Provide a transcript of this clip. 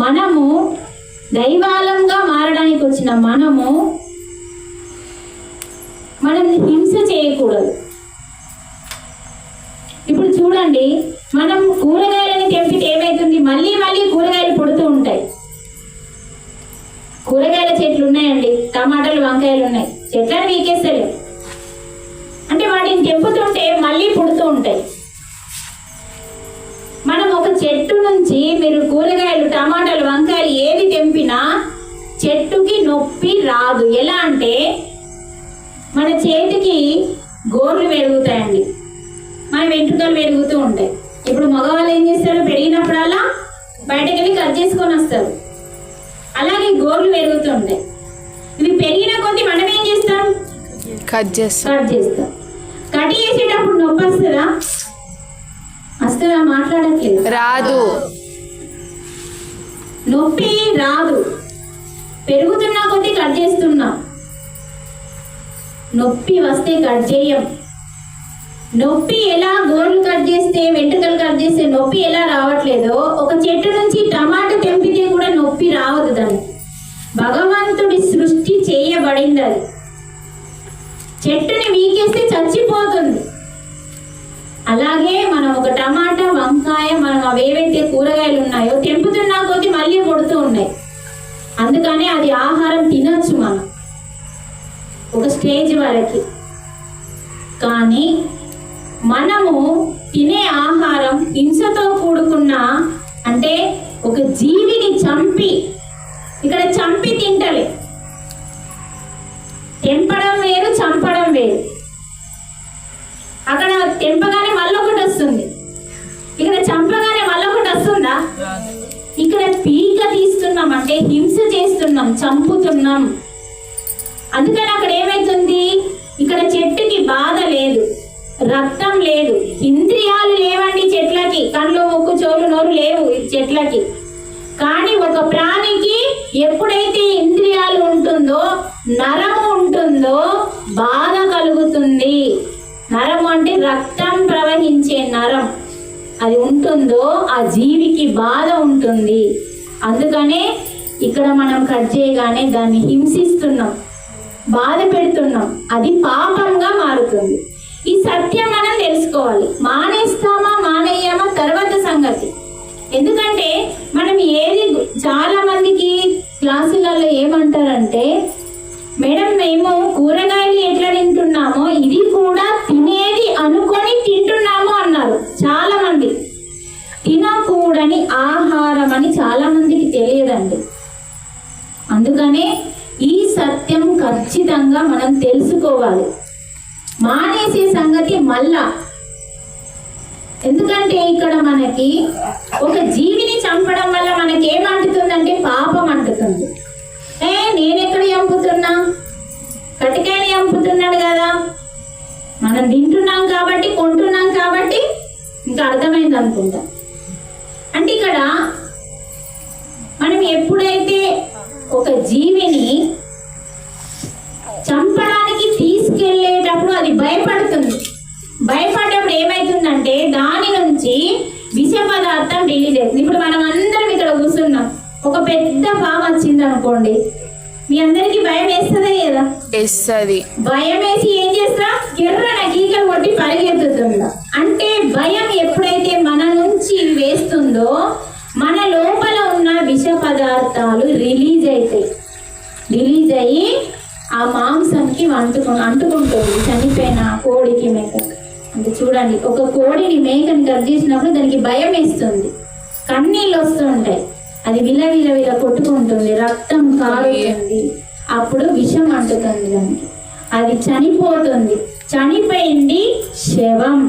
మనము దైవాలంగా మారడానికి వచ్చిన మనము మనం హింస చేయకూడదు. ఇప్పుడు చూడండి, మనం కూరగాయలని తెంపితే ఏమవుతుంది, మళ్ళీ మళ్ళీ కూరగాయలు పుడుతూ ఉంటాయి. కూరగాయల చెట్లు ఉన్నాయండి, టమాటాలు వంకాయలు ఉన్నాయి, చెట్లను వీకేస్తలేవు. అంటే వాటిని తెంపుతుంటే మళ్ళీ పుడుతూ ఉంటాయి. మనం ఒక చెట్టు నుంచి మీరు కూరగాయలు టమాటాలు వంకాయలు ఏది తెంపినా చెట్టుకి నొప్పి రాదు. ఎలా అంటే మన చేతికి గోర్లు పెరుగుతాయండి, మన వెంట్రుకలు పెరుగుతూ ఉంటాయి. ఇప్పుడు మగవాళ్ళు ఏం చేస్తారు, పెరిగినప్పుడల్లా బయటకు వెళ్ళి కట్ చేసుకొని వస్తారు. అలాగే గోర్లు పెరుగుతూ ఉంటాయి. ఇవి పెరిగిన కొద్దీ మనం ఏం చేస్తాం, కట్ చేస్తాం. కట్ చేసేటప్పుడు నొప్పి వస్తుందా? వస్తుందా? మాట్లాడట్లేదు. రాదు, నొప్పి రాదు. పెరుగుతున్నా కొద్దీ కట్ చేస్తున్నాం. నొప్పి వస్తే కట్ చేయం. నొప్పి ఎలా గోర్లు కట్ చేస్తే వెంట్రుకలు కట్ చేస్తే నొప్పి ఎలా రావట్లేదో, ఒక చెట్టు నుంచి టమాటా తెంపితే కూడా నొప్పి రావద్దు. దానికి భగవంతుడి సృష్టి చేయబడింది. అది చెట్టుని వీకేస్తే చచ్చిపోతుంది. అలాగే మనం ఒక టమాటా వంకాయ మనం అవేవైతే కూరగాయలు ఉన్నాయో తెంపుతున్నా కొద్దీ మళ్ళీ కొడుతూ ఉన్నాయి. అందుకనే అది ఆహారం తినొచ్చు మనం ఒక స్టేజ్ వరకు. కానీ మనము తినే ఆహారం హింసతో కూడుకున్న, అంటే ఒక జీవిని చంపి, ఇక్కడ చంపి తింటలే. తెంపడం వేరు, చంపడం వేరు. అక్కడ తెంపగానే మళ్ళొకటి వస్తుంది, ఇక్కడ చంపగానే మళ్ళొకటి వస్తుందా? ఇక్కడ పీక తీస్తున్నాం అంటే హింస చేస్తున్నాం, చంపుతున్నాం. అందుకని అక్కడ ఏమైతుంది, ఇక్కడ చెట్టుకి బాధ లేదు, రక్తం లేదు, ఇంద్రియాలు లేవండి చెట్లకి. కళ్ళు ముక్కు చెవులు నోరు లేవు చెట్లకి. కానీ ఒక ప్రాణికి ఎప్పుడైతే ఇంద్రియాలు ఉంటుందో, నరము ఉంటుందో బాధ కలుగుతుంది. నరము అంటే రక్తం ప్రవహించే నరం, అది ఉంటుందో ఆ జీవికి బాధ ఉంటుంది. అందుకనే ఇక్కడ మనం కట్ చేయగానే దాన్ని హింసిస్తున్నాం, బాధ పెడుతున్నాం. అది పాపంగా మారుతుంది. ఈ సత్యం మనం తెలుసుకోవాలి. మానేస్తామా మానేయమా తర్వాత సంగతి. ఎందుకంటే మనం ఏది, చాలా మందికి క్లాసులలో ఏమంటారంటే, మేడం మేము కూరగాయలు ఎట్లా తింటున్నామో ఇది కూడా తినేది అనుకొని తింటున్నాము అన్నారు చాలా మంది. తినకూడని ఆహారం అని చాలా మందికి తెలియదండి. అందుకనే ఈ సత్యం ఖచ్చితంగా మనం తెలుసుకోవాలి. మానేసే సంగతి మళ్ళా. ఎందుకంటే ఇక్కడ మనకి ఒక జీవిని చంపడం వల్ల మనకి ఏమంటుతుందంటే పాపం అంటుతుంది. నేనెక్కడ చంపుతున్నా, కటికాయని చంపుతున్నాడు కదా, మనం తింటున్నాం కాబట్టి, కొంటున్నాం కాబట్టి ఇంకా అర్థమైంది అనుకుంటా. అంటే ఇక్కడ మనం ఎప్పుడైతే ఒక జీవిని చంపడానికి తీసుకెళ్లేటప్పుడు అది భయపడుతుంది. భయపడ్డప్పుడు ఏమైతుందంటే దాని నుంచి విష పదార్థం రిలీజ్ అవుతుంది. ఇప్పుడు మనం అందరం ఇక్కడ కూర్చున్నాం, ఒక పెద్ద పాము వచ్చింది అనుకోండి, మీ అందరికి భయం వేస్తుందా లేదా? వేస్తుంది. భయం వేసి ఏం చేస్తా, ఎర్రన గీకలు కొట్టి పరిగెత్తుతుందా. అంటే భయం ఎప్పుడైతే మన నుంచి వేస్తుందో మన లోపల ఉన్న విష పదార్థాలు రిలీజ్ అవుతాయి. రిలీజ్ అయ్యి ఆ మాంసంకి అంటుకుంటుంది. చనిపోయిన కోడికి, మేకకి. అంటే చూడండి, ఒక కోడిని మేకని కట్ చేసినప్పుడు దానికి భయం వేస్తుంది, కన్నీళ్ళు వస్తూ ఉంటాయి, అది విల కొట్టుకుంటుంది, రక్తం కారుతుంది, అప్పుడు విషం అంటుతుంది దానికి, అది చనిపోతుంది. చనిపోయింది శవం.